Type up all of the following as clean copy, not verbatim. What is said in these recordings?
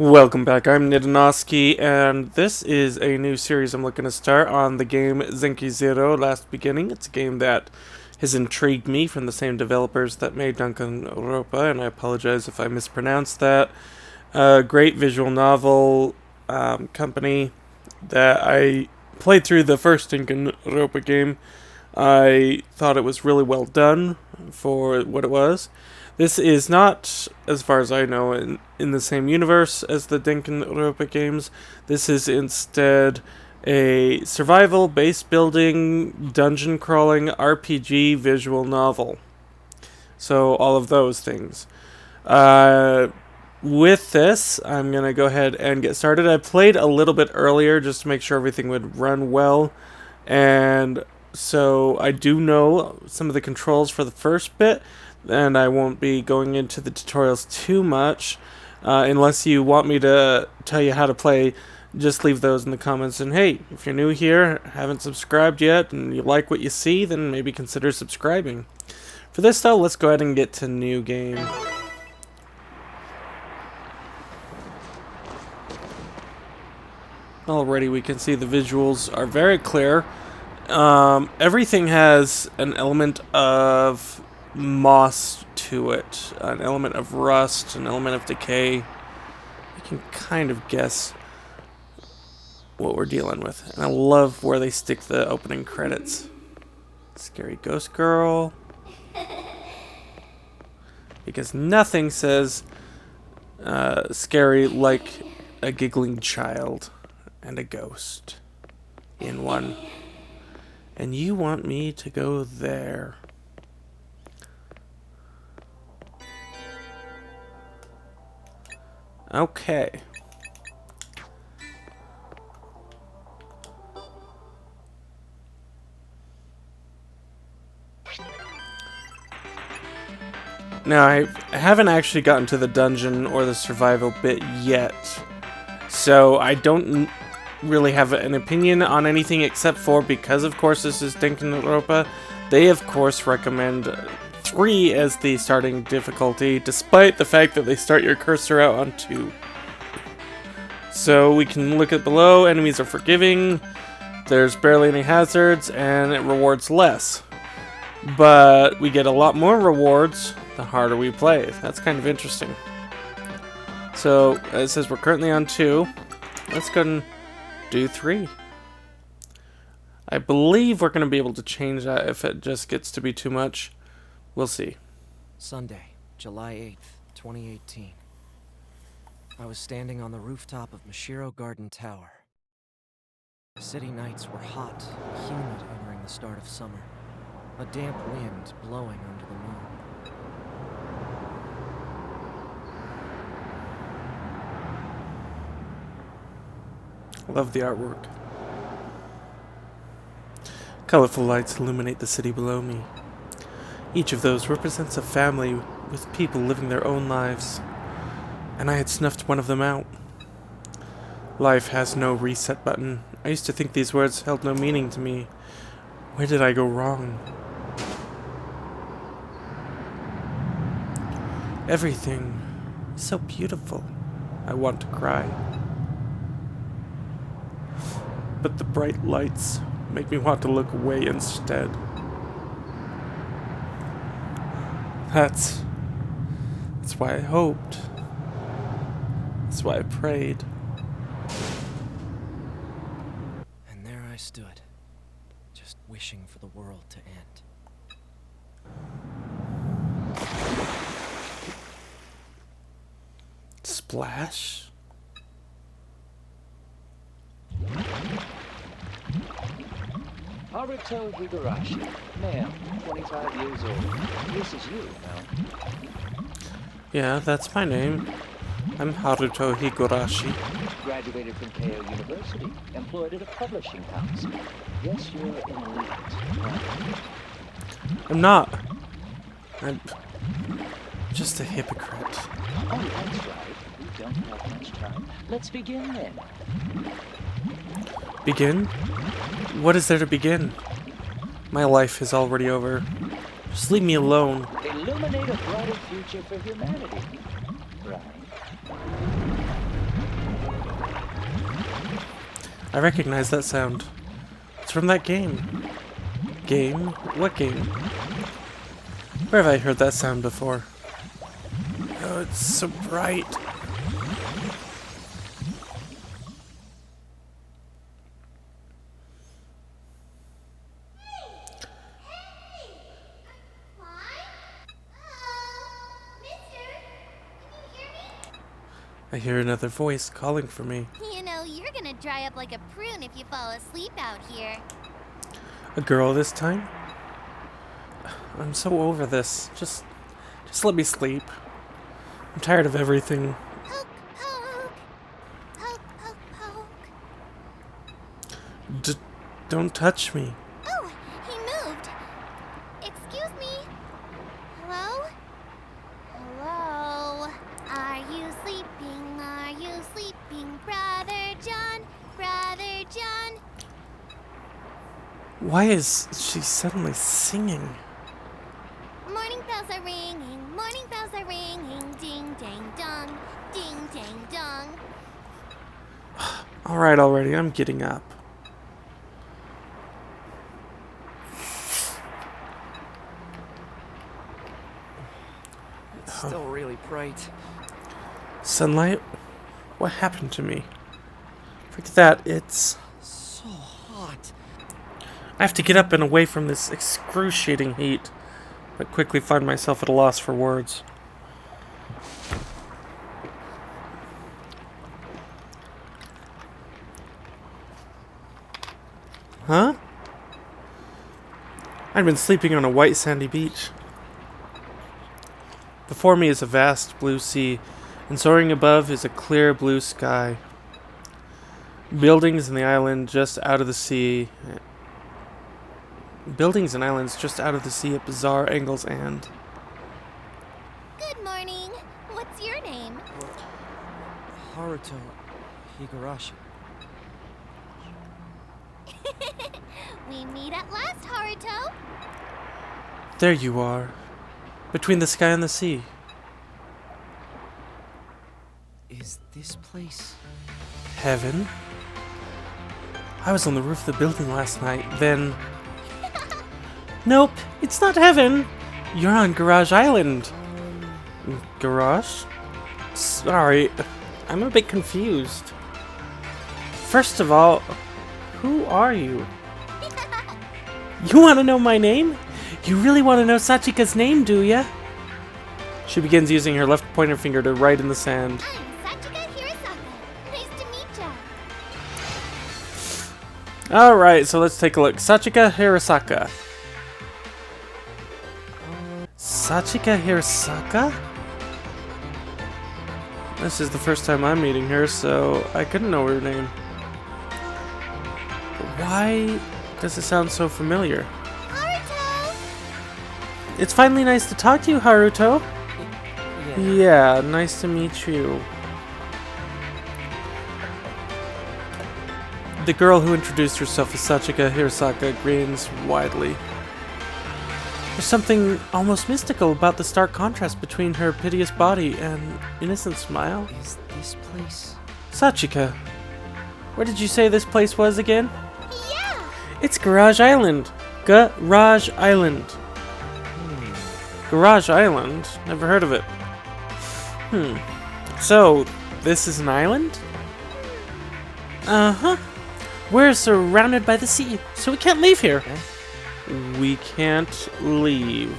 Welcome back, I'm Nidanoski, and this is a new series I'm looking to start on the game Zanki Zero Last Beginning. It's a game that has intrigued me from the same developers that made Danganronpa, and I apologize if I mispronounced that. Great visual novel company that I played through the first Danganronpa game. I thought it was really well done for what it was. This is not, as far as I know, in the same universe as the Danganronpa games. This is instead a survival, base building, dungeon crawling, RPG visual novel. So all of those things. With this, I'm going to go ahead and get started. I played a little bit earlier just to make sure everything would run well. And so I do know some of the controls for the first bit, and I won't be going into the tutorials too much. Unless you want me to tell you how to play, just leave those in the comments. And hey, if you're new here, haven't subscribed yet, and you like what you see, then maybe consider subscribing. For this though, let's go ahead and get to new game. Already we can see the visuals are very clear. Everything has an element of moss to it, an element of rust, an element of decay. You can kind of guess what we're dealing with. And I love where they stick the opening credits. Scary ghost girl. Because nothing says scary like a giggling child and a ghost in one. And you want me to go there. Okay. Now, I haven't actually gotten to the dungeon or the survival bit yet, so I don't really have an opinion on anything except for, because of course this is Danganronpa, they of course recommend 3 as the starting difficulty, despite the fact that they start your cursor out on 2. So we can look at below, enemies are forgiving, there's barely any hazards, and it rewards less. But we get a lot more rewards the harder we play. That's kind of interesting. So it says we're currently on 2. Let's go and do 3. I believe we're going to be able to change that if it just gets to be too much. We'll see. Sunday, July 8th, 2018. I was standing on the rooftop of Mashiro Garden Tower. The city nights were hot, humid entering the start of summer. A damp wind blowing under the moon. Love the artwork. Colorful lights illuminate the city below me. Each of those represents a family with people living their own lives, and I had snuffed one of them out. Life has no reset button. I used to think these words held no meaning to me. Where did I go wrong? Everything is so beautiful. I want to cry. But the bright lights make me want to look away instead. That's why I hoped. That's why I prayed. And there I stood, just wishing for the world to end. Splash? Haruto Higurashi, male, 25 years old. This is you, no? Yeah, that's my name. I'm Haruto Higurashi. Graduated from Keio University, employed at a publishing house. Yes, you're an elite. I'm not. I'm just a hypocrite. Oh, that's right. We don't have much time. Let's begin then. Begin? What is there to begin? My life is already over. Just leave me alone. Illuminate a brighter future for humanity. Right. I recognize that sound. It's from that game. Game? What game? Where have I heard that sound before? Oh, it's so bright. I hear another voice calling for me. You know, you're gonna dry up like a prune if you fall asleep out here. A girl this time? I'm so over this. Just let me sleep. I'm tired of everything. Poke, poke. Poke, poke, poke. Don't touch me. Oh, he moved. Excuse me. Hello? Hello? Are you sleeping? Are you sleeping, Brother John? Brother John? Why is she suddenly singing? Morning bells are ringing. Morning bells are ringing. Ding, dang, dong. Ding, dang, dong. Alright already, I'm getting up. It's still really bright. Sunlight? What happened to me? Forget that, it's... So hot. I have to get up and away from this excruciating heat, but quickly find myself at a loss for words. Huh? I'd been sleeping on a white sandy beach. Before me is a vast blue sea, and soaring above is a clear blue sky. Buildings in the island just out of the sea. Buildings and islands just out of the sea at bizarre angles and... Good morning. What's your name? Haruto Higurashi. We meet at last, Haruto. There you are. Between the sky and the sea. Is this place... Heaven? I was on the roof of the building last night, then... Nope, it's not heaven. You're on Garage Island. Garage? Sorry, I'm a bit confused. First of all, who are you? You want to know my name? You really want to know Sachika's name, do ya? She begins using her left pointer finger to write in the sand. I'm Sachika Hirasaka. Nice to meet ya. Alright, so let's take a look. Sachika Hirasaka. Sachika Hirasaka? This is the first time I'm meeting her, so I couldn't know her name. But why does it sound so familiar? Haruto! It's finally nice to talk to you, Haruto. Yeah. Yeah, nice to meet you. The girl who introduced herself as Sachika Hirasaka grins widely. There's something almost mystical about the stark contrast between her piteous body and innocent smile. Is this place... Sachika, where did you say this place was again? Yeah! It's Garage Island. Garage Island. Garage Island? Never heard of it. So, this is an island? Uh-huh. We're surrounded by the sea, so we can't leave here. Eh? We can't leave.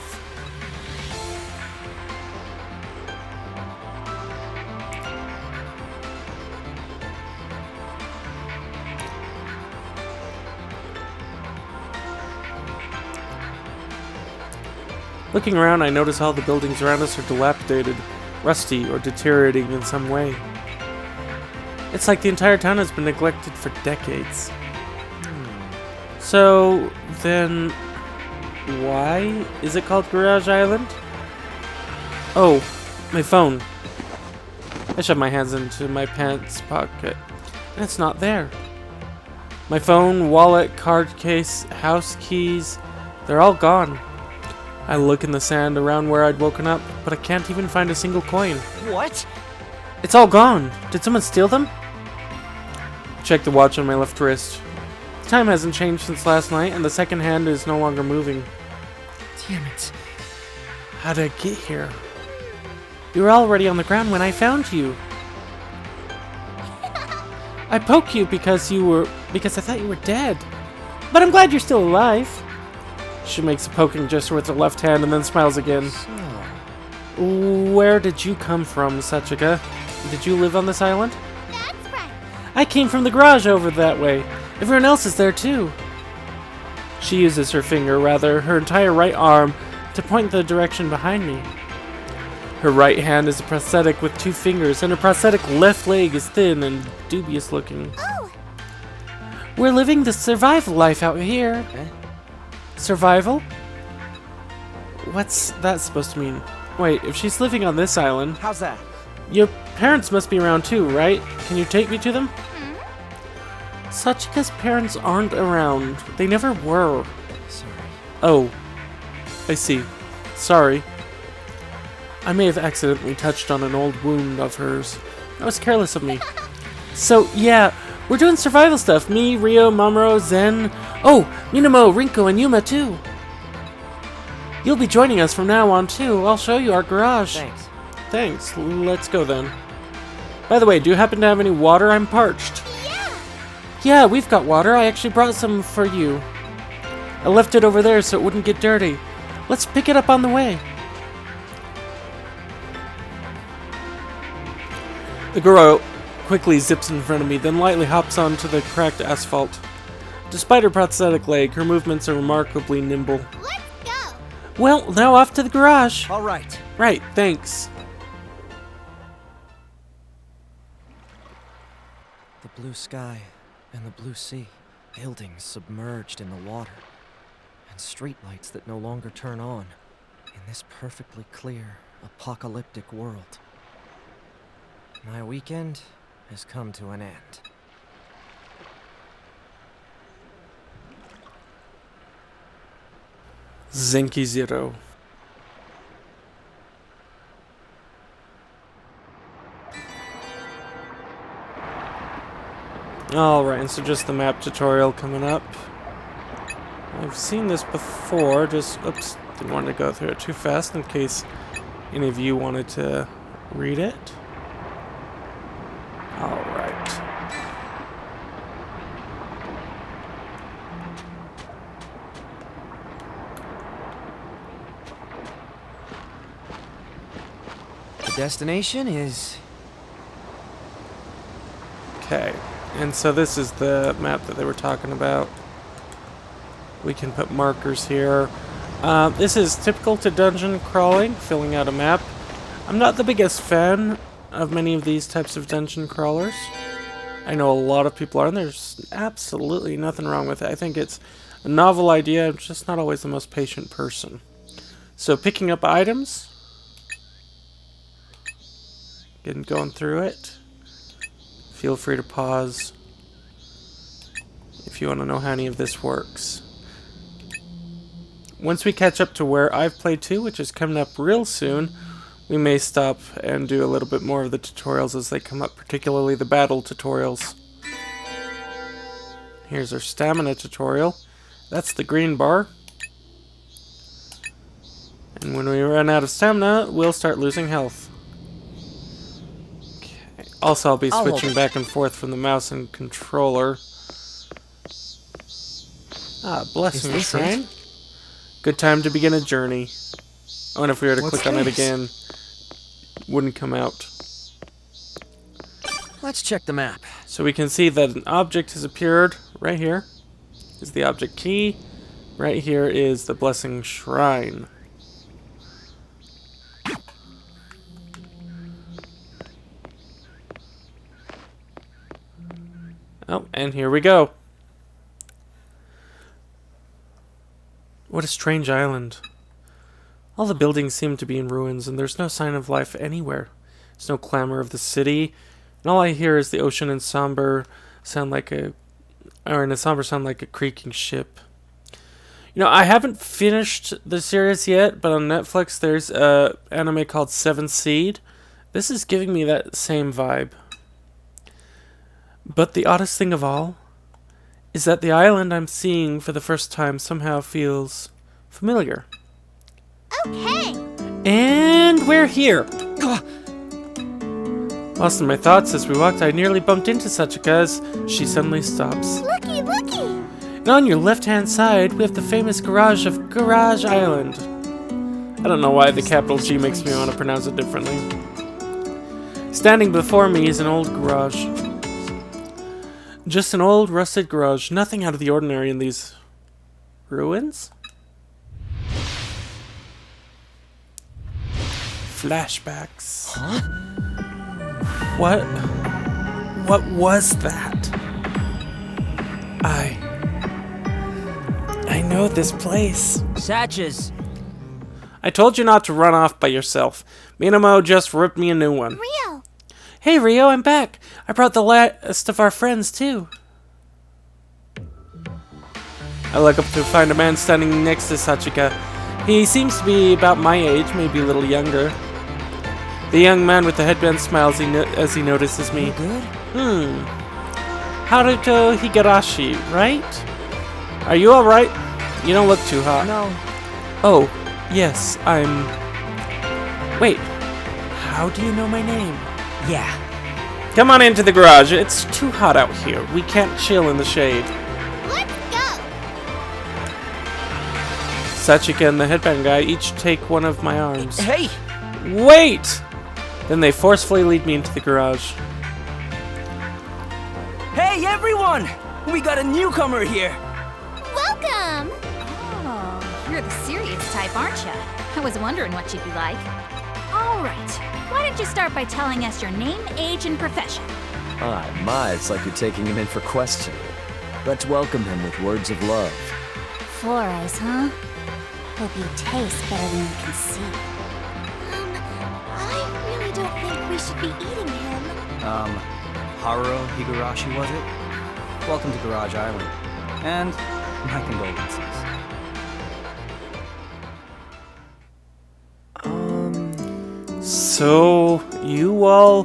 Looking around, I notice all the buildings around us are dilapidated, rusty, or deteriorating in some way. It's like the entire town has been neglected for decades. So, then, why is it called Garage Island? Oh, my phone. I shove my hands into my pants pocket, and it's not there. My phone, wallet, card case, house keys, they're all gone. I look in the sand around where I'd woken up, but I can't even find a single coin. What? It's all gone. Did someone steal them? Check the watch on my left wrist. The time hasn't changed since last night, and the second hand is no longer moving. Damn it. How did I get here? You were already on the ground when I found you. I poked you because I thought you were dead. But I'm glad you're still alive. She makes a poking gesture with her left hand and then smiles again. Where did you come from, Sachika? Did you live on this island? That's right. I came from the garage over that way. Everyone else is there too. She uses her finger, rather, her entire right arm, to point the direction behind me. Her right hand is a prosthetic with 2 fingers, and her prosthetic left leg is thin and dubious looking. Oh, We're living the survival life out here. Eh? Survival? What's that supposed to mean? Wait, if she's living on this island, How's that? your parents must be around too, right? Can you take me to them? Sachika's parents aren't around. They never were. Sorry. Oh, I see. Sorry. I may have accidentally touched on an old wound of hers. That was careless of me. So, yeah, we're doing survival stuff. Me, Rio, Mamoru, Zen. Oh, Minamo, Rinko, and Yuma, too. You'll be joining us from now on, too. I'll show you our garage. Thanks. Thanks. Let's go, then. By the way, do you happen to have any water? I'm parched. yeah. Yeah, we've got water. I actually brought some for you. I left it over there so it wouldn't get dirty. Let's pick it up on the way. The girl quickly zips in front of me, then lightly hops onto the cracked asphalt. Despite her prosthetic leg, her movements are remarkably nimble. Let's go. Well, now off to the garage. All right. Right, thanks. The blue sky and the blue sea. Buildings submerged in the water. And streetlights that no longer turn on. In this perfectly clear, apocalyptic world. My weekend has come to an end. Zanki Zero. Alright, and so just the map tutorial coming up. I've seen this before, oops, didn't want to go through it too fast in case any of you wanted to read it. Alright. The destination is... Okay, and so this is the map that they were talking about. We can put markers here. This is typical to dungeon crawling, filling out a map. I'm not the biggest fan of many of these types of dungeon crawlers. I know a lot of people are, and there's absolutely nothing wrong with it. I think it's a novel idea. I'm just not always the most patient person. So picking up items. Getting going through it. Feel free to pause if you want to know how any of this works. Once we catch up to where I've played to, which is coming up real soon, we may stop and do a little bit more of the tutorials as they come up, particularly the battle tutorials. Here's our stamina tutorial. That's the green bar. And when we run out of stamina, we'll start losing health. Okay. Also, I'll be switching back and forth from the mouse and controller. Ah, blessing shrine. Good time to begin a journey. Oh, and if we were to click on it again, wouldn't come out. Let's check the map. So we can see that an object has appeared right here. Is the object key. Right here is the blessing shrine. Oh, and here we go. What a strange island. All the buildings seem to be in ruins, and there's no sign of life anywhere. There's no clamor of the city, and all I hear is the ocean in somber sound like a creaking ship. You know, I haven't finished the series yet, but on Netflix there's an anime called Seven Seed. This is giving me that same vibe. But the oddest thing of all is that the island I'm seeing for the first time somehow feels familiar. Okay. And we're here. Lost in my thoughts as we walked, I nearly bumped into Sachika as she suddenly stops. Looky, looky. And on your left-hand side, we have the famous garage of Garage Island. I don't know why the capital G makes me want to pronounce it differently. Standing before me is an old garage. Just an old rusted garage, nothing out of the ordinary in these ruins? Flashbacks. Huh? What was that? I know this place. Satches! I told you not to run off by yourself. Minamo just ripped me a new one. Rio. Hey Rio, I'm back. I brought the last of our friends too. I look up to find a man standing next to Sachika. He seems to be about my age, maybe a little younger. The young man with the headband smiles as he notices me. Good? Haruto Higurashi, right? Are you alright? You don't look too hot. No. Oh, yes, I'm... Wait, how do you know my name? Yeah. Come on into the garage. It's too hot out here. We can't chill in the shade. Let's go. Sachika and the headband guy each take one of my arms. Hey! Wait! Then they forcefully lead me into the garage. Hey, everyone! We got a newcomer here! Welcome. Oh, you're the serious type, aren't you? I was wondering what you'd be like. All right, why don't you start by telling us your name, age, and profession? My, it's like you're taking him in for questioning. Let's welcome him with words of love. Flores, huh? Hope you taste better than you can see. I really don't think we should be eating him. Haruto Higurashi, was it? Welcome to Garage Island. And my condolences. So, you all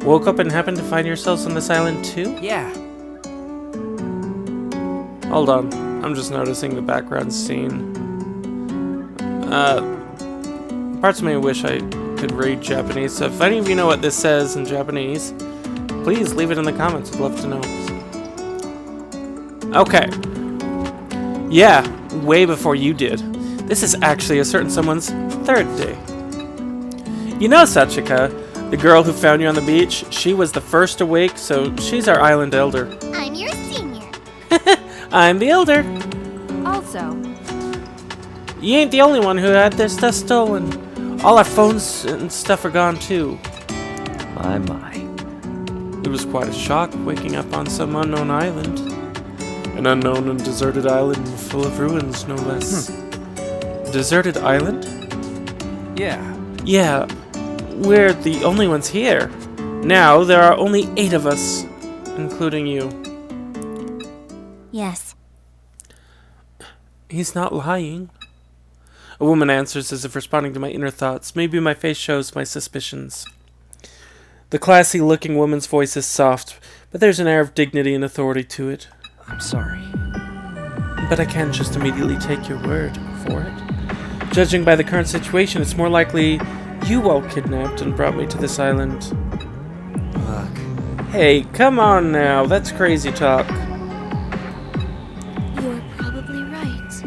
woke up and happened to find yourselves on this island too? Yeah. Hold on, I'm just noticing the background scene. Parts of me wish I could read Japanese, so if any of you know what this says in Japanese, please leave it in the comments, I'd love to know. Okay. Yeah, way before you did. This is actually a certain someone's third day. You know Sachika, the girl who found you on the beach, she was the first awake, so she's our island elder. I'm your senior. I'm the elder. Also, You ain't the only one who had their stuff stolen. All our phones and stuff are gone too. My. It was quite a shock waking up on some unknown island. An unknown and deserted island full of ruins, no less. Deserted island? Yeah. Yeah, we're the only ones here. Now there are only 8 of us, including you. yes. He's not lying. A woman answers as if responding to my inner thoughts. Maybe my face shows my suspicions. The classy-looking woman's voice is soft, but there's an air of dignity and authority to it. I'm sorry. But I can't just immediately take your word for it. Judging by the current situation, it's more likely you all kidnapped and brought me to this island. Look. Hey, come on now, that's crazy talk. You're probably right.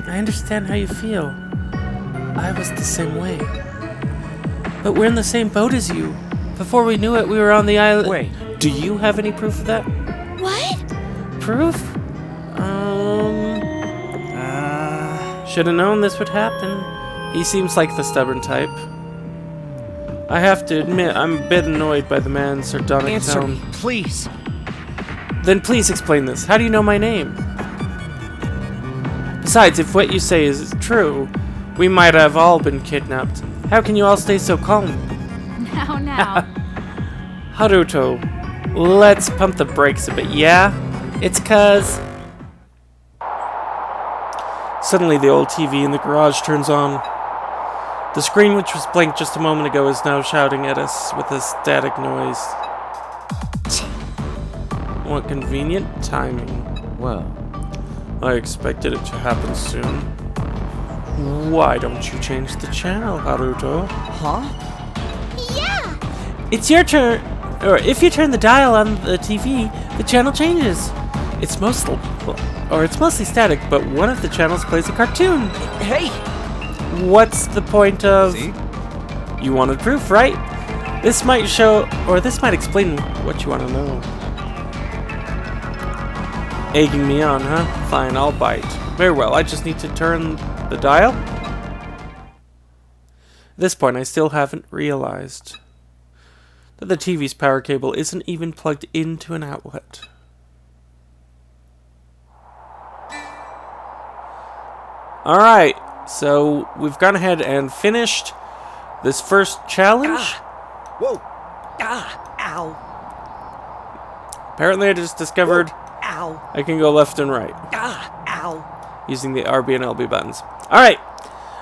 I understand how you feel. I was the same way. But we're in the same boat as you. Before we knew it, we were on the island. Wait. Do you have any proof of that? What? Proof? Should have known this would happen. He seems like the stubborn type. I have to admit, I'm a bit annoyed by the man's sardonic Answer tone. me, please. Then please explain this. How do you know my name? Besides, if what you say is true, we might have all been kidnapped. How can you all stay so calm? Now. Haruto, let's pump the brakes a bit, yeah? It's 'cause... Suddenly the old TV in the garage turns on. The screen, which was blank just a moment ago, is now shouting at us with a static noise. What convenient timing. Well, I expected it to happen soon. Why don't you change the channel, Haruto? Huh? Yeah! It's your turn. Or if you turn the dial on the TV, the channel changes. It's mostly static, but one of the channels plays a cartoon. Hey! What's the point of... See? You wanted proof, right? This might show, or this might explain what you want to know. Egging me on, huh? Fine, I'll bite. Very well, I just need to turn the dial. At this point, I still haven't realized that the TV's power cable isn't even plugged into an outlet. Alright, so we've gone ahead and finished this first challenge. Whoa! Ow! Apparently I just discovered Ow! I can go left and right Ow! using the RB and LB buttons. Alright,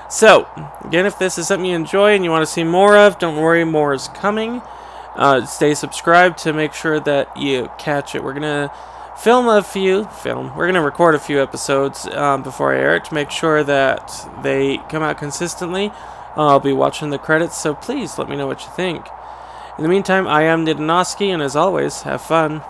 so again, if this is something you enjoy and you want to see more of, don't worry, more is coming. Stay subscribed to make sure that you catch it. We're going to we're going to record a few episodes before I air it to make sure that they come out consistently. I'll be watching the credits, so please let me know what you think. In the meantime, I am Nidanoski, and as always, have fun.